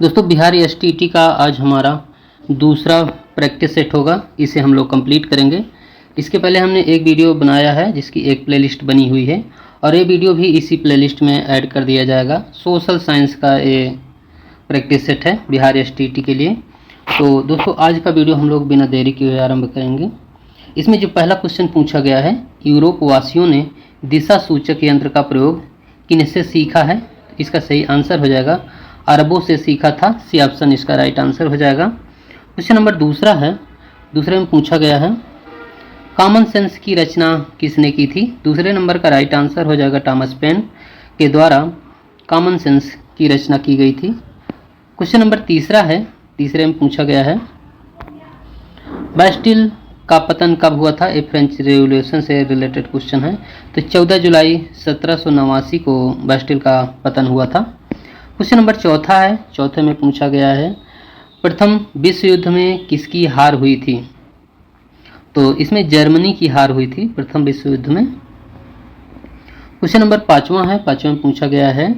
दोस्तों बिहार एसटीईटी का आज हमारा दूसरा प्रैक्टिस सेट होगा, इसे हम लोग कंप्लीट करेंगे। इसके पहले हमने एक वीडियो बनाया है जिसकी एक प्लेलिस्ट बनी हुई है और ये वीडियो भी इसी प्लेलिस्ट में ऐड कर दिया जाएगा। सोशल साइंस का ये प्रैक्टिस सेट है बिहार एसटीईटी के लिए। तो दोस्तों आज का वीडियो हम लोग बिना देरी किए हुए आरंभ करेंगे। इसमें जो पहला क्वेश्चन पूछा गया है, यूरोप वासियों ने दिशा सूचक यंत्र का प्रयोग किनसे सीखा है? इसका सही आंसर हो जाएगा अरबों से सीखा था। सी ऑप्शन इसका राइट आंसर हो जाएगा। क्वेश्चन नंबर दूसरा है, दूसरे में पूछा गया है कॉमन सेंस की रचना किसने की थी? दूसरे नंबर का राइट आंसर हो जाएगा टॉमस पेन के द्वारा कॉमन सेंस की रचना की गई थी। क्वेश्चन नंबर तीसरा है, तीसरे में पूछा गया है बास्टिल का पतन कब हुआ था? ये फ्रेंच रेवोल्यूशन से रिलेटेड क्वेश्चन है। तो 14 जुलाई 1789 को बास्टिल का पतन हुआ था। क्वेश्चन नंबर चौथा है, चौथे में पूछा गया है प्रथम विश्व युद्ध में किसकी हार हुई थी? तो इसमें जर्मनी की हार हुई थी प्रथम विश्व युद्ध में। क्वेश्चन नंबर पाँचवा है, पाँचवें में पूछा गया है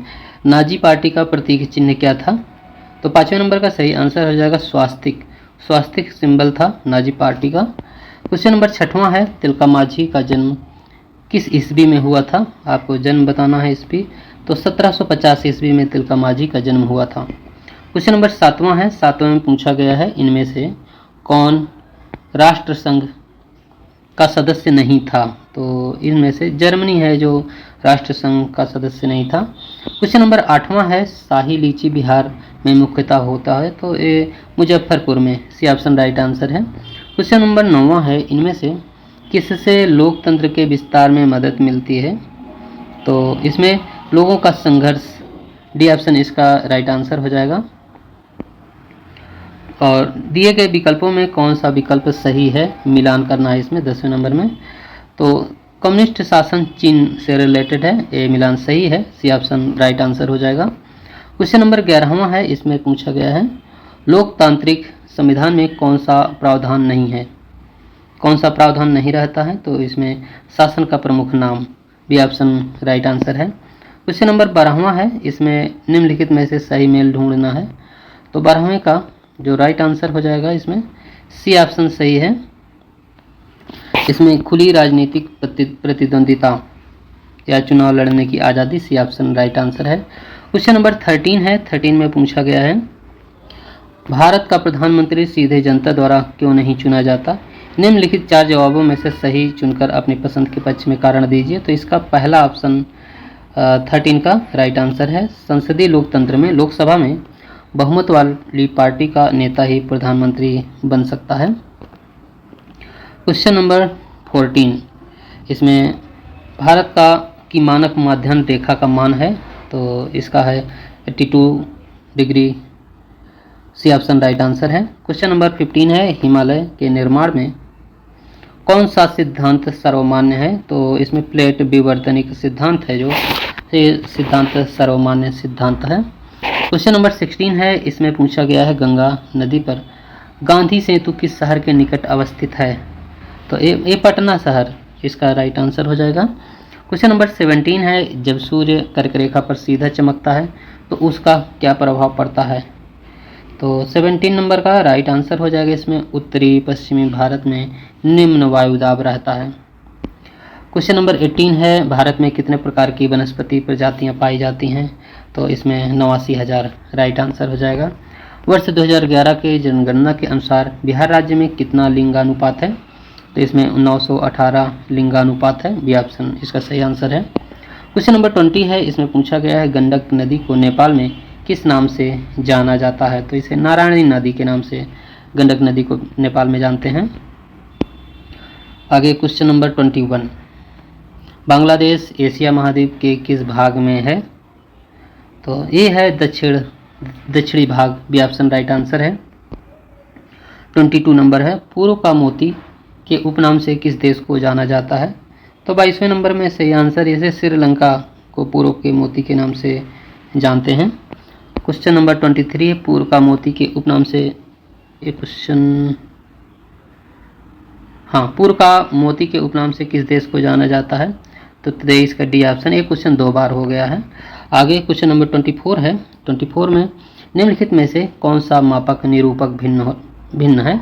नाजी पार्टी का प्रतीक चिन्ह क्या था? तो पाँचवें नंबर का सही आंसर हो जाएगा स्वास्तिक। स्वास्तिक सिंबल था नाजी पार्टी का। क्वेश्चन नंबर छठवां है तिलका मांझी का जन्म किस ईस्वी में हुआ था? आपको जन्म बताना है ईस्वी। तो 1750 ईस्वी में तिलका मांझी का जन्म हुआ था। क्वेश्चन नंबर सातवां है, सातवें में पूछा गया है इनमें से कौन राष्ट्रसंघ का सदस्य नहीं था? तो इनमें से जर्मनी है जो राष्ट्रसंघ का सदस्य नहीं था। क्वेश्चन नंबर आठवां है शाही लीची बिहार में मुख्यतः होता है, तो ये मुजफ्फरपुर में। सी ऑप्शन राइट आंसर है। क्वेश्चन नंबर नौवां है इनमें से किससे लोकतंत्र के विस्तार में मदद मिलती है? तो इसमें लोगों का संघर्ष, डी ऑप्शन इसका राइट आंसर हो जाएगा। और दिए गए विकल्पों में कौन सा विकल्प सही है, मिलान करना है इसमें 10वें नंबर में। तो कम्युनिस्ट शासन चीन से रिलेटेड है, ये मिलान सही है। सी ऑप्शन राइट आंसर हो जाएगा। क्वेश्चन नंबर 11वां है, इसमें पूछा गया है लोकतांत्रिक संविधान में कौन सा प्रावधान नहीं है? कौन सा प्रावधान नहीं रहता है? तो इसमें शासन का प्रमुख नाम, बी ऑप्शन राइट आंसर है। क्वेश्चन नंबर 12वां है, इसमें निम्नलिखित में से सही मेल ढूंढना है। तो 12वें का जो राइट आंसर हो जाएगा इसमें सी ऑप्शन सही है। इसमें खुली राजनीतिक प्रतिद्वंदिता या चुनाव लड़ने की आज़ादी, सी ऑप्शन राइट आंसर है। क्वेश्चन नंबर 13 है, 13 में पूछा गया है भारत का प्रधानमंत्री सीधे जनता द्वारा क्यों नहीं चुना जाता? निम्नलिखित 4 जवाबों में से सही चुनकर अपनी पसंद के पक्ष में कारण दीजिए। तो इसका पहला ऑप्शन 13 का राइट आंसर है। संसदीय लोकतंत्र में लोकसभा में बहुमत वाली पार्टी का नेता ही प्रधानमंत्री बन सकता है। क्वेश्चन नंबर 14, इसमें भारत का की मानक माध्यान्ह रेखा का मान है, तो इसका है 82 degree. C option right answer है। क्वेश्चन नंबर 15 है हिमालय के निर्माण में कौन सा सिद्धांत सर्वमान्य है? तो इसमें प्लेट विवर्तनिक सिद्धांत है जो सिद्धांत सर्वमान्य सिद्धांत है। क्वेश्चन नंबर 16 है, इसमें पूछा गया है गंगा नदी पर गांधी सेतु किस शहर के निकट अवस्थित है? तो ये पटना शहर इसका राइट आंसर हो जाएगा। क्वेश्चन नंबर 17 है जब सूर्य कर्क रेखा पर सीधा चमकता है तो उसका क्या प्रभाव पड़ता है? तो 17 नंबर का राइट आंसर हो जाएगा। इसमें उत्तरी पश्चिमी भारत में निम्न वायुदाब रहता है। क्वेश्चन नंबर 18 है भारत में कितने प्रकार की वनस्पति प्रजातियां पाई जाती हैं? तो इसमें 89,000 राइट आंसर हो जाएगा। वर्ष 2011 के जनगणना के अनुसार बिहार राज्य में कितना लिंगानुपात है? तो इसमें 918 लिंगानुपात है, बी ऑप्शन इसका सही आंसर है। क्वेश्चन नंबर 20 है, इसमें पूछा गया है गंडक नदी को नेपाल में किस नाम से जाना जाता है? तो इसे नारायणी नदी के नाम से गंडक नदी को नेपाल में जानते हैं। आगे क्वेश्चन नंबर 21, बांग्लादेश एशिया महाद्वीप के किस भाग में है? तो ये है दक्षिणी भाग, बी ऑप्शन राइट आंसर है। 22 नंबर है पूर्व का मोती के उपनाम से किस देश को जाना जाता है? तो 22वें नंबर में सही आंसर इसे श्रीलंका को पूर्व के मोती के नाम से जानते हैं। क्वेश्चन नंबर 23 पूर्व का मोती के उपनाम से, ये क्वेश्चन, हाँ, पूर्व का मोती के उपनाम से किस देश को जाना जाता है? तो 23 का डी ऑप्शन। एक क्वेश्चन 2 बार हो गया है। आगे क्वेश्चन नंबर 24 है, 24 में निम्नलिखित में से कौन सा मापक निरूपक भिन्न है?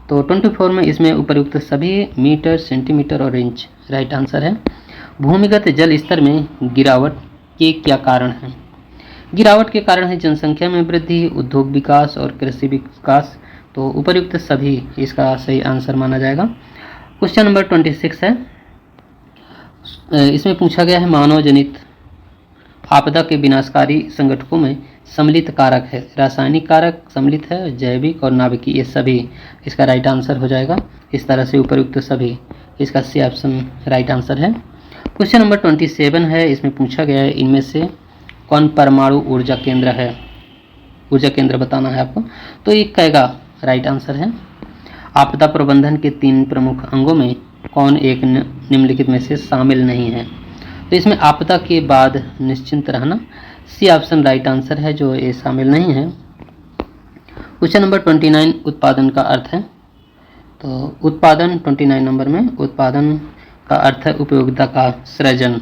तो 24 में इसमें उपर्युक्त सभी मीटर, सेंटीमीटर और इंच राइट आंसर है। भूमिगत जल स्तर में गिरावट के क्या कारण हैं? गिरावट के कारण है जनसंख्या में वृद्धि, उद्योग विकास और कृषि विकास। तो उपर्युक्त सभी इसका सही आंसर माना जाएगा। क्वेश्चन नंबर 26 है, इसमें पूछा गया है मानव जनित आपदा के विनाशकारी संगठकों में सम्मिलित कारक है। रासायनिक कारक सम्मिलित है, जैविक और नाभिकीय, ये सभी इसका राइट आंसर हो जाएगा। इस तरह से उपर्युक्त सभी इसका सी ऑप्शन राइट आंसर है। क्वेश्चन नंबर 27 है, इसमें पूछा गया है इनमें से कौन परमाणु ऊर्जा केंद्र है? ऊर्जा केंद्र बताना है आपको। तो ये कहेगा राइट आंसर है। आपदा प्रबंधन के 3 प्रमुख अंगों में कौन एक निम्नलिखित में से शामिल नहीं है? तो इसमें आपदा के बाद निश्चिंत रहना, सी ऑप्शन राइट आंसर है, जो ये शामिल नहीं है। क्वेश्चन नंबर 29 उत्पादन का अर्थ है। तो उत्पादन 29 नंबर में उत्पादन का अर्थ है उपयोगिता का सृजन,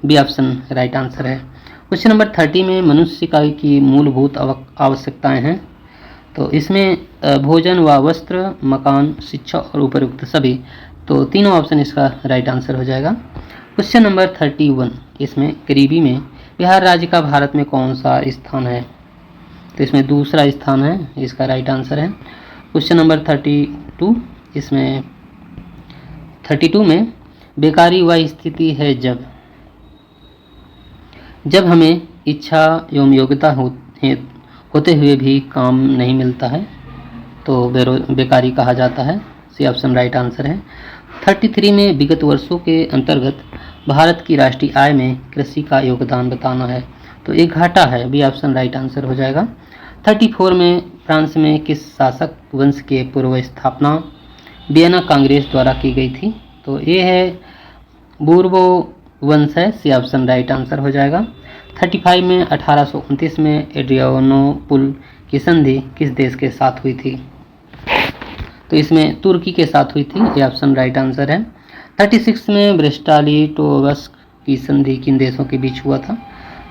बी ऑप्शन राइट आंसर है। क्वेश्चन नंबर 30 में मनुष्य की मूलभूत आवश्यकताएं हैं। तो इसमें भोजन व वस्त्र, मकान, शिक्षा और उपर्युक्त सभी, तो तीनों ऑप्शन इसका राइट आंसर हो जाएगा। क्वेश्चन नंबर 31, इसमें करीबी में बिहार राज्य का भारत में कौन सा स्थान है? तो इसमें दूसरा स्थान है, इसका राइट आंसर है। क्वेश्चन नंबर 32, इसमें 32 में बेकारी वह स्थिति है जब हमें इच्छा एवं योग्यता होते हुए भी काम नहीं मिलता है, तो बेकारी कहा जाता है, सी ऑप्शन राइट आंसर है। 33 में विगत वर्षों के अंतर्गत भारत की राष्ट्रीय आय में कृषि का योगदान बताना है, तो एक घाटा है, बी ऑप्शन राइट आंसर हो जाएगा। 34 में फ्रांस में किस शासक वंश के पूर्व स्थापना वियना कांग्रेस द्वारा की गई थी? तो ये है बूर्बो वंश है, सी ऑप्शन राइट आंसर हो जाएगा। 35 में 1829 में एड्रियानोपुल की संधि किस देश के साथ हुई थी? तो इसमें तुर्की के साथ हुई थी, ये ऑप्शन राइट आंसर है। 36 में ब्रेस्टालिटोवस्क की संधि किन देशों के बीच हुआ था?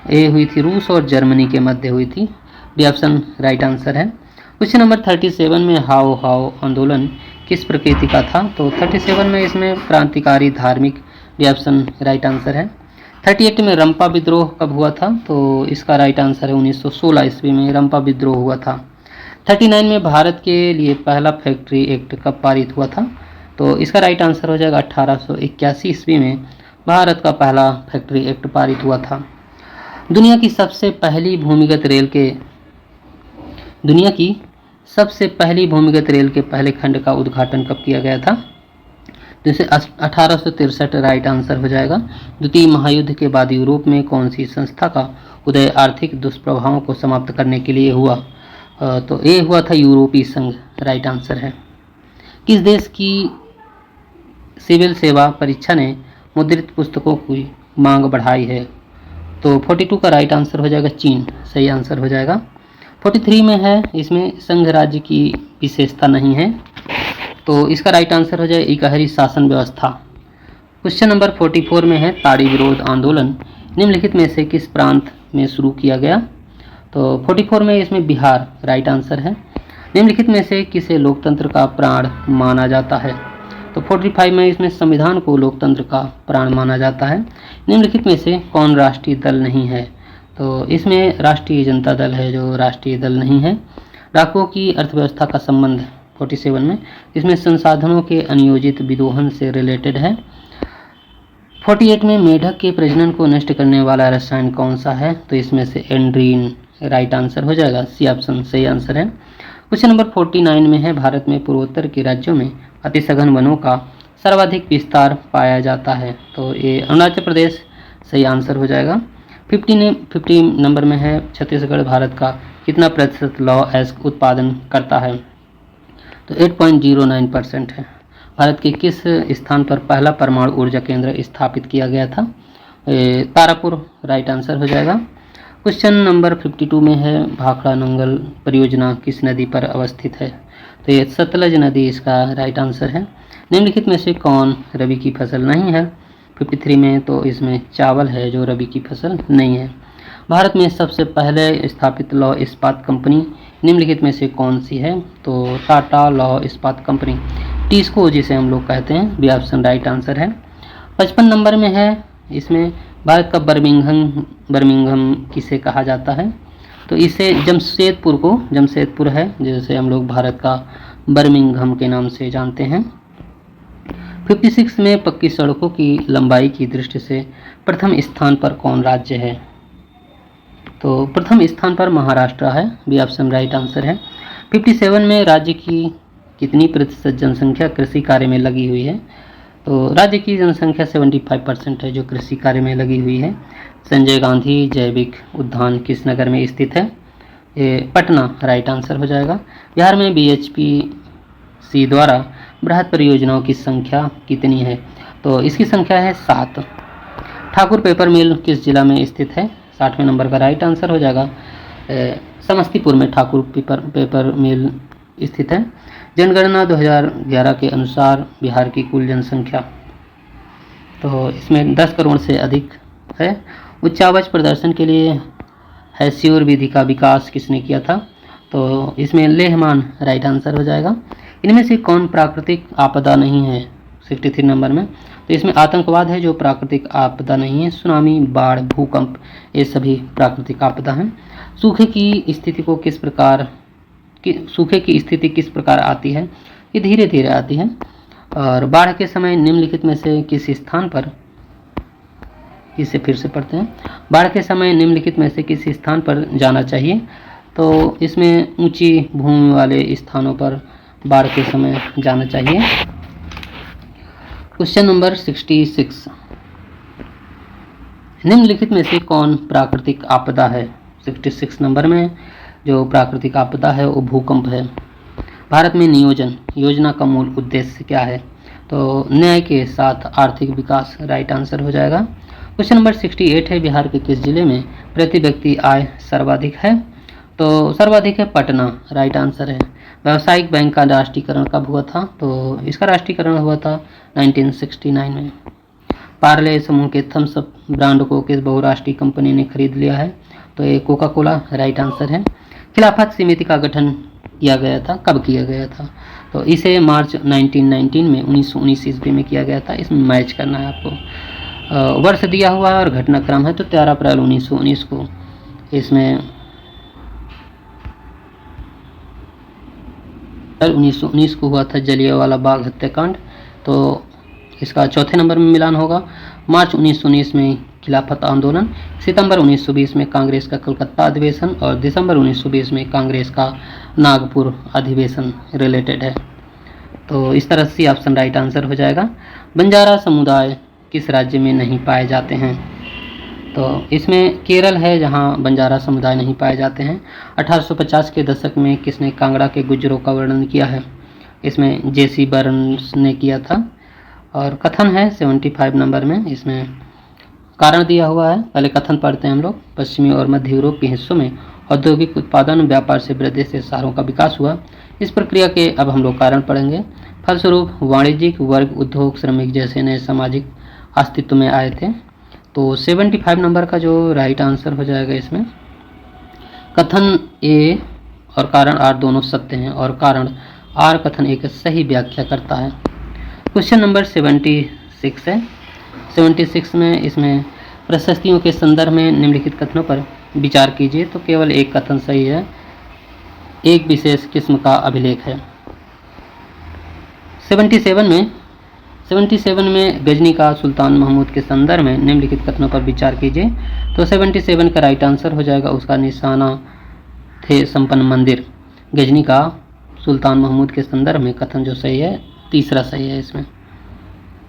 ये हुई थी रूस और जर्मनी के मध्य हुई थी, बी ऑप्शन राइट आंसर है। क्वेश्चन नंबर 37 में हाओ हाओ आंदोलन किस प्रकृति का था? तो 37 में इसमें क्रांतिकारी धार्मिक, बी ऑप्शन राइट आंसर है। 38 में रंपा विद्रोह कब हुआ था? तो इसका राइट आंसर है 1916 ईस्वी में रंपा विद्रोह हुआ था। 39 में भारत के लिए पहला फैक्ट्री एक्ट कब पारित हुआ था? तो इसका राइट आंसर हो जाएगा 1881 ईस्वी में भारत का पहला फैक्ट्री एक्ट पारित हुआ था। दुनिया की सबसे पहली भूमिगत रेल के पहले खंड का उद्घाटन कब किया गया था? जैसे 1863 राइट आंसर हो जाएगा। द्वितीय महायुद्ध के बाद यूरोप में कौन सी संस्था का उदय आर्थिक दुष्प्रभावों को समाप्त करने के लिए हुआ? तो ये हुआ था यूरोपीय संघ, राइट आंसर है। किस देश की सिविल सेवा परीक्षा ने मुद्रित पुस्तकों की मांग बढ़ाई है? तो 42 का राइट आंसर हो जाएगा चीन, सही आंसर हो जाएगा। 43 में है, इसमें संघ राज्य की विशेषता नहीं है, तो इसका राइट आंसर हो जाए इकहरी शासन व्यवस्था। क्वेश्चन नंबर 44 में है ताड़ी विरोध आंदोलन निम्नलिखित में से किस प्रांत में शुरू किया गया? तो 44 में इसमें बिहार राइट आंसर है। निम्नलिखित में से किसे लोकतंत्र का प्राण माना जाता है? तो 45 में इसमें संविधान को लोकतंत्र का प्राण माना जाता है। निम्नलिखित में से कौन राष्ट्रीय दल नहीं है? तो इसमें राष्ट्रीय जनता दल है जो राष्ट्रीय दल नहीं है। डाकुओं की अर्थव्यवस्था का संबंध 47 में इसमें संसाधनों के अनियोजित विदोहन से रिलेटेड है। 48 में मेढक के प्रजनन को नष्ट करने वाला रसायन कौन सा है? तो इसमें से एंड्रीन राइट आंसर हो जाएगा, सी ऑप्शन सही आंसर है। क्वेश्चन नंबर 49 में है भारत में पूर्वोत्तर के राज्यों में अति सघन वनों का सर्वाधिक विस्तार पाया जाता है? तो ये अरुणाचल प्रदेश सही आंसर हो जाएगा। 50 नंबर में है छत्तीसगढ़ भारत का कितना प्रतिशत लौह अयस्क उत्पादन करता है? तो 8.09% है। भारत के किस स्थान पर पहला परमाणु ऊर्जा केंद्र स्थापित किया गया था? तारापुर राइट आंसर हो जाएगा। क्वेश्चन नंबर 52 में है भाखड़ा नंगल परियोजना किस नदी पर अवस्थित है? तो ये सतलज नदी इसका राइट आंसर है। निम्नलिखित में से कौन रबी की फसल नहीं है? 53 में तो इसमें चावल है जो रबी की फसल नहीं है। भारत में सबसे पहले स्थापित लौह इस्पात कंपनी निम्नलिखित में से कौन सी है? तो टाटा लौह इस्पात कंपनी, टिस्को जिसे हम लोग कहते हैं, बी ऑप्शन राइट आंसर है। 55 नंबर में है, इसमें भारत का बर्मिंघम किसे कहा जाता है? तो इसे जमशेदपुर है, जैसे हम लोग भारत का बर्मिंघम के नाम से जानते हैं। 56 में पक्की सड़कों की लंबाई की दृष्टि से प्रथम स्थान पर कौन राज्य है? तो प्रथम स्थान पर महाराष्ट्र है, बी ऑप्शन राइट आंसर है। 57 में राज्य की कितनी प्रतिशत जनसंख्या कृषि कार्य में लगी हुई है? तो राज्य की जनसंख्या 75% है जो कृषि कार्य में लगी हुई है। संजय गांधी जैविक उद्यान किस नगर में स्थित है? ये पटना राइट आंसर हो जाएगा। बिहार में BHPC द्वारा बृहद परियोजनाओं की संख्या कितनी है? तो इसकी संख्या है 7। ठाकुर पेपर मिल किस जिला में स्थित है? 60वें नंबर का राइट आंसर हो जाएगा। समस्तीपुर में ठाकुर पेपर मिल स्थित है। जनगणना 2011 के अनुसार बिहार की कुल जनसंख्या, तो इसमें 10 करोड़ से अधिक है। उच्च आवाज प्रदर्शन के लिए हैस्योर विधि का विकास किसने किया था? तो इसमें लेहमान राइट आंसर हो जाएगा। इनमें से कौन प्राकृतिक आपदा नहीं है? 63 नंबर में, तो इसमें आतंकवाद है जो प्राकृतिक आपदा नहीं है। सुनामी, बाढ़, भूकंप ये सभी प्राकृतिक आपदा हैं। सूखे की स्थिति किस प्रकार आती है? ये धीरे धीरे आती है। और बाढ़ के समय निम्नलिखित में से किस स्थान पर, इसे फिर से पढ़ते हैं, बाढ़ के समय निम्नलिखित में से किस स्थान पर जाना चाहिए? तो इसमें ऊंची भूमि वाले स्थानों पर बाढ़ के समय जाना चाहिए। क्वेश्चन नंबर 66, निम्नलिखित में से कौन प्राकृतिक आपदा है? 66 नंबर में जो प्राकृतिक आपदा है वो भूकंप है। भारत में नियोजन योजना का मूल उद्देश्य क्या है? तो न्याय के साथ आर्थिक विकास राइट आंसर हो जाएगा। क्वेश्चन नंबर 68 है, बिहार के किस जिले में प्रति व्यक्ति आय सर्वाधिक है? तो सर्वाधिक है पटना राइट आंसर है। व्यावसायिक बैंक का राष्ट्रीयकरण कब हुआ था? तो इसका राष्ट्रीयकरण हुआ था 1969 में। पार्ले समूह के थम्स अप ब्रांड को किस बहुराष्ट्रीय कंपनी ने खरीद लिया है? तो ये कोका कोला राइट आंसर है। खिलाफत समिति का गठन किया गया था, कब किया गया था? तो इसे मार्च 1919 में 1919 ईस्वी में किया गया था। इसमें मैच करना है आपको। वर्ष दिया हुआ है और घटनाक्रम है, तो 13 अप्रैल 1919 को इसमें 1919 को हुआ था जलियांवाला बाग हत्याकांड। तो इसका चौथे नंबर में मिलान होगा। मार्च 1919 में खिलाफत आंदोलन, सितंबर 1920 में कांग्रेस का कलकत्ता अधिवेशन और दिसंबर 1920 में कांग्रेस का नागपुर अधिवेशन रिलेटेड है। तो इस तरह से ऑप्शन राइट आंसर हो जाएगा। बंजारा समुदाय किस राज्य में नहीं पाए जाते हैं? तो इसमें केरल है जहां बंजारा समुदाय नहीं पाए जाते हैं। 1850 के दशक में किसने कांगड़ा के गुज्जरों का वर्णन किया है? इसमें JC बर्न्स ने किया था। और कथन है 75 नंबर में, इसमें कारण दिया हुआ है। पहले कथन पढ़ते हैं हम लोग। पश्चिमी और मध्य यूरोप के हिस्सों में औद्योगिक उत्पादन व्यापार से वृद्धि से शहरों का विकास हुआ। इस प्रक्रिया के अब हम लोग कारण पढ़ेंगे। फलस्वरूप वाणिज्यिक वर्ग, उद्योग, श्रमिक जैसे नए सामाजिक अस्तित्व में आए थे। तो 75 नंबर का जो राइट आंसर हो जाएगा इसमें, कथन A और कारण R दोनों सत्य हैं और कारण R कथन A की सही व्याख्या करता है। क्वेश्चन नंबर 76 है। 76 में इसमें प्रशस्तियों के संदर्भ में निम्नलिखित कथनों पर विचार कीजिए। तो केवल एक कथन सही है, एक विशेष किस्म का अभिलेख है। 77 में गजनी का सुल्तान महमूद के संदर्भ में निम्नलिखित कथनों पर विचार कीजिए। तो 77 का राइट आंसर हो जाएगा, उसका निशाना थे संपन्न मंदिर। गजनी का सुल्तान महमूद के संदर्भ में कथन जो सही है, तीसरा सही है इसमें।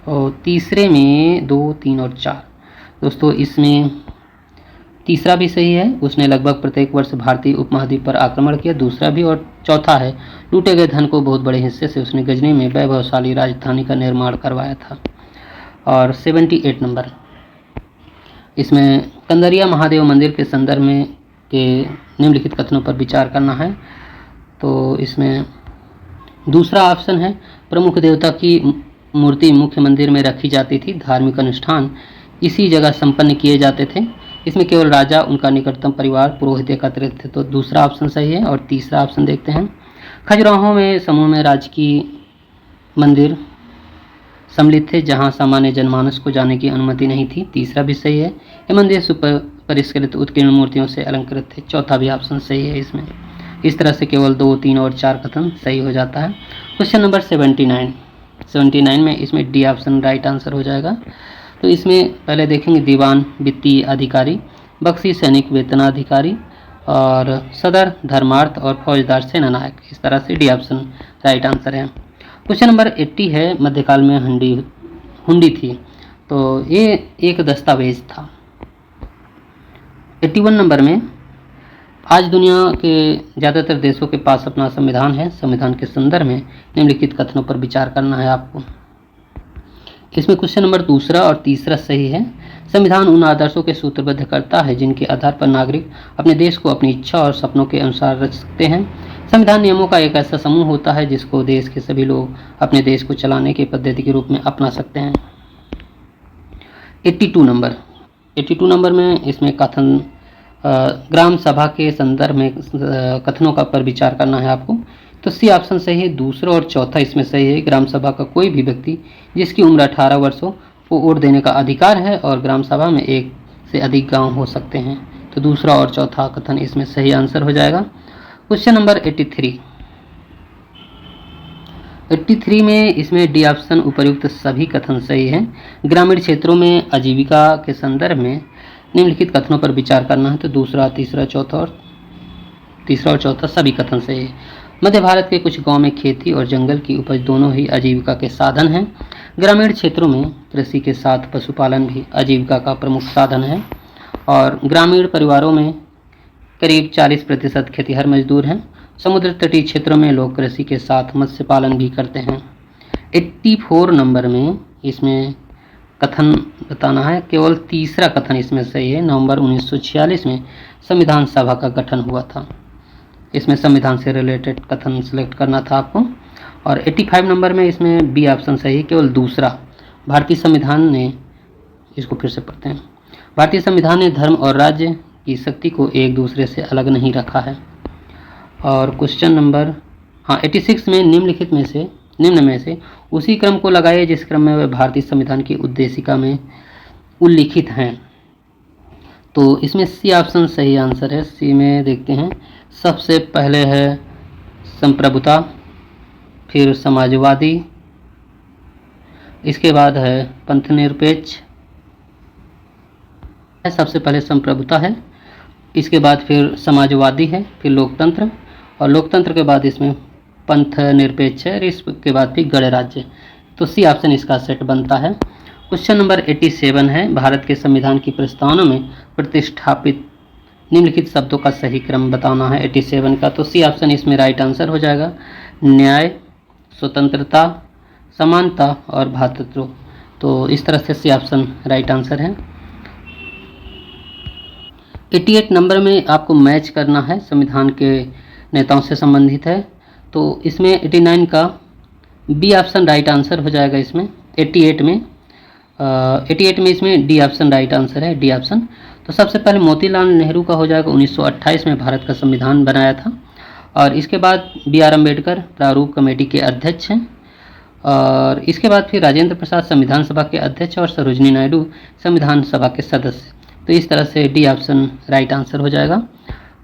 और तीसरे में 2, 3 और 4 दोस्तों, इसमें तीसरा भी सही है। उसने लगभग प्रत्येक वर्ष भारतीय उपमहाद्वीप पर आक्रमण किया, दूसरा भी। और चौथा है, लूटे गए धन को बहुत बड़े हिस्से से उसने गजनी में वैभवशाली राजधानी का निर्माण करवाया था। और 78 नंबर, इसमें कंदरिया महादेव मंदिर के संदर्भ में के निम्नलिखित कथनों पर विचार करना है। तो इसमें दूसरा ऑप्शन है, प्रमुख देवता की मूर्ति मुख्य मंदिर में रखी जाती थी, धार्मिक अनुष्ठान इसी जगह संपन्न किए जाते थे। इसमें केवल राजा, उनका निकटतम परिवार, पुरोहित एकत्रित थे, तो दूसरा ऑप्शन सही है। और तीसरा ऑप्शन देखते हैं, खजुराहो में समूह में राजकीय मंदिर सम्मिलित थे जहां सामान्य जनमानस को जाने की अनुमति नहीं थी, तीसरा भी सही है। ये मंदिर परिष्कृत उत्कीर्ण मूर्तियों से अलंकृत थे, चौथा भी ऑप्शन सही है इसमें। इस तरह से केवल 2, 3 और 4 कथन सही हो जाता है। क्वेश्चन नंबर 79 में इसमें डी ऑप्शन राइट आंसर हो जाएगा। तो इसमें पहले देखेंगे दीवान वित्तीय अधिकारी, बख्शी सैनिक वेतनाधिकारी और सदर धर्मार्थ और फौजदार सेनानायक। इस तरह से डी ऑप्शन राइट आंसर है। क्वेश्चन नंबर 80 है, मध्यकाल में हुंडी थी, तो ये एक दस्तावेज था। 81 नंबर में, आज दुनिया के ज़्यादातर देशों के पास अपना संविधान है, संविधान के संदर्भ में निम्नलिखित कथनों पर विचार करना है आपको। इसमें क्वेश्चन नंबर 2 और 3 सही है। संविधान उन आदर्शों के सूत्रबद्ध करता है जिनके आधार पर नागरिक अपने देश को अपनी इच्छा और सपनों के अनुसार रच सकते हैं। संविधान नियमों का एक ऐसा समूह होता है जिसको देश के सभी लोग अपने देश को चलाने की पद्धति के रूप में अपना सकते हैं। 82 नंबर में इसमें कथन ग्राम सभा के संदर्भ में कथनों का पर विचार करना है आपको। तो सी ऑप्शन सही है, दूसरा और चौथा इसमें सही है। ग्राम सभा का कोई भी व्यक्ति जिसकी उम्र 18 वर्ष हो को वोट देने का अधिकार है और ग्राम सभा में 1 से अधिक गांव हो सकते हैं। तो दूसरा और चौथा कथन इसमें सही आंसर हो जाएगा। क्वेश्चन नंबर 83 में इसमें डी ऑप्शन उपर्युक्त सभी कथन सही हैं। ग्रामीण क्षेत्रों में आजीविका के संदर्भ में निम्नलिखित कथनों पर विचार करना है। तो दूसरा, तीसरा और चौथा सभी कथन सही है। मध्य भारत के कुछ गांव में खेती और जंगल की उपज दोनों ही आजीविका के साधन हैं। ग्रामीण क्षेत्रों में कृषि के साथ पशुपालन भी आजीविका का प्रमुख साधन है और ग्रामीण परिवारों में करीब 40% खेतिहर मजदूर हैं। समुद्र तटीय क्षेत्रों में लोग कृषि के साथ मत्स्य पालन भी करते हैं। 84 नंबर में इसमें कथन बताना है, केवल तीसरा कथन इसमें सही है। नवंबर 1946 में संविधान सभा का गठन हुआ था। इसमें संविधान से रिलेटेड कथन सिलेक्ट करना था आपको। और 85 नंबर में इसमें बी ऑप्शन सही है, केवल दूसरा। भारतीय संविधान ने, इसको फिर से पढ़ते हैं, भारतीय संविधान ने धर्म और राज्य की शक्ति को एक दूसरे से अलग नहीं रखा है। और क्वेश्चन नंबर 86 में निम्न में से उसी क्रम को लगाइए जिस क्रम में वह भारतीय संविधान की उद्देशिका में उल्लिखित हैं। तो इसमें सी ऑप्शन सही आंसर है। सी में देखते हैं, सबसे पहले है संप्रभुता, फिर समाजवादी, इसके बाद है पंथ निरपेक्ष, सबसे पहले संप्रभुता है, इसके बाद फिर समाजवादी है, फिर लोकतंत्र, और लोकतंत्र के बाद इसमें पंथ निरपेक्ष है, इसके बाद फिर गणराज्य। तो सी ऑप्शन इसका सेट बनता है। क्वेश्चन नंबर 87 है, भारत के संविधान की प्रस्तावना में प्रतिष्ठापित निम्नलिखित शब्दों का सही क्रम बताना है 87 का। तो सी ऑप्शन इसमें राइट आंसर हो जाएगा। न्याय, स्वतंत्रता, समानता और भ्रातृत्व। तो इस तरह से सी ऑप्शन राइट आंसर है। 88 नंबर में आपको मैच करना है, संविधान के नेताओं से संबंधित है। तो इसमें 89 का बी ऑप्शन राइट आंसर हो जाएगा। इसमें 88 में इसमें डी ऑप्शन राइट आंसर है, डी ऑप्शन। तो सबसे पहले मोतीलाल नेहरू का हो जाएगा, 1928 में भारत का संविधान बनाया था। और इसके बाद BR अम्बेडकर प्रारूप कमेटी के अध्यक्ष हैं। और इसके बाद फिर राजेंद्र प्रसाद संविधान सभा के अध्यक्ष और सरोजिनी नायडू संविधान सभा के सदस्य। तो इस तरह से डी ऑप्शन राइट आंसर हो जाएगा।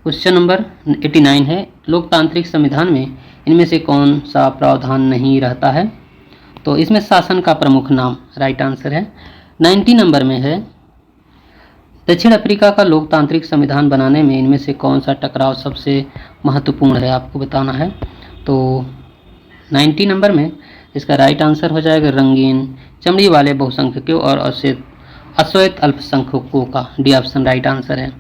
क्वेश्चन नंबर 89 है, लोकतांत्रिक संविधान में इनमें से कौन सा प्रावधान नहीं रहता है। तो इसमें शासन का प्रमुख नाम राइट आंसर है। 90 नंबर में है, दक्षिण अफ्रीका का लोकतांत्रिक संविधान बनाने में इनमें से कौन सा टकराव सबसे महत्वपूर्ण है, आपको बताना है। तो 90 नंबर में इसका राइट आंसर हो जाएगा रंगीन चमड़ी वाले बहुसंख्यकों और अश्वेत अल्पसंख्यकों का, डी ऑप्शन राइट आंसर है।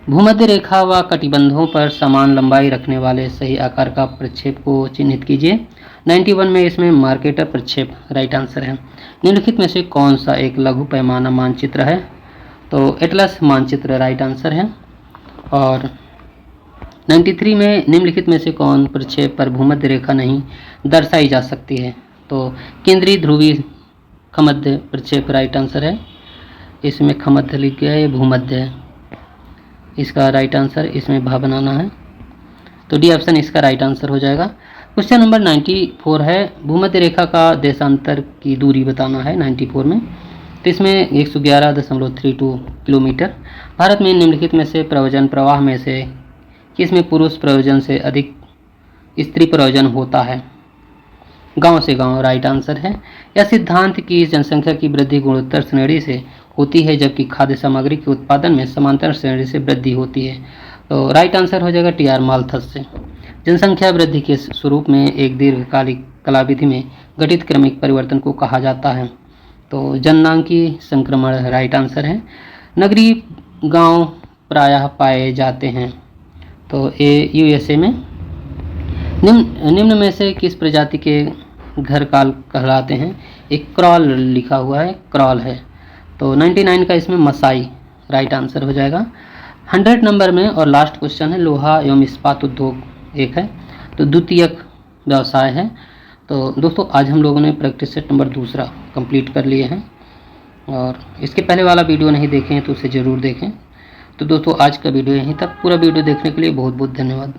भूमध्य रेखा व कटिबंधों पर समान लंबाई रखने वाले सही आकार का प्रक्षेप को चिन्हित कीजिए। 91 में इसमें मार्केटर प्रक्षेप राइट आंसर है। निम्नलिखित में से कौन सा एक लघु पैमाना मानचित्र है। तो एटलस मानचित्र राइट आंसर है। और 93 में निम्नलिखित में से कौन प्रक्षेप पर भूमध्य रेखा नहीं दर्शाई जा सकती है। तो केंद्रीय ध्रुवीय खमध्य प्रक्षेप राइट आंसर है। इसमें खमध्य लिख गया है, ये भूमध्य है। इसका राइट आंसर, इसमें भा बनाना है। तो डी ऑप्शन इसका राइट आंसर हो जाएगा। क्वेश्चन नंबर 94 है, भूमध्य रेखा का देशांतर की दूरी बताना है 94 में। तो इसमें 111.32 किलोमीटर। भारत में निम्नलिखित में से प्रव्रजन प्रवाह में से किसमें पुरुष प्रव्रजन से अधिक स्त्री प्रव्रजन होता है? गांव से गांव राइट आंसर है। यह सिद्धांत की जनसंख्या की वृद्धि गुणोत्तर श्रेणी से होती है, जबकि खाद्य सामग्री के उत्पादन में समांतर श्रेणी से वृद्धि होती है। तो राइट आंसर हो जाएगा टी आर मालथस से। जनसंख्या वृद्धि के स्वरूप में एक दीर्घकालिक कलाविधि में घटित क्रमिक परिवर्तन को कहा जाता है। तो जननांगी संक्रमण राइट आंसर है। नगरीय गांव प्रायः पाए जाते हैं। तो ए यूएसए में। निम्न में से किस प्रजाति के घर काल कहलाते हैं? एक क्रॉल लिखा हुआ है, क्रॉल है। तो 99 का इसमें मसाई राइट आंसर हो जाएगा। 100 नंबर में और लास्ट क्वेश्चन है, लोहा एवं इस्पात उद्योग एक है, तो द्वितीयक व्यवसाय है। तो दोस्तों आज हम लोगों ने प्रैक्टिस सेट नंबर 2 कंप्लीट कर लिए हैं, और इसके पहले वाला वीडियो नहीं देखे हैं तो उसे ज़रूर देखें। तो दोस्तों आज का वीडियो यहीं तक। पूरा वीडियो देखने के लिए बहुत बहुत धन्यवाद।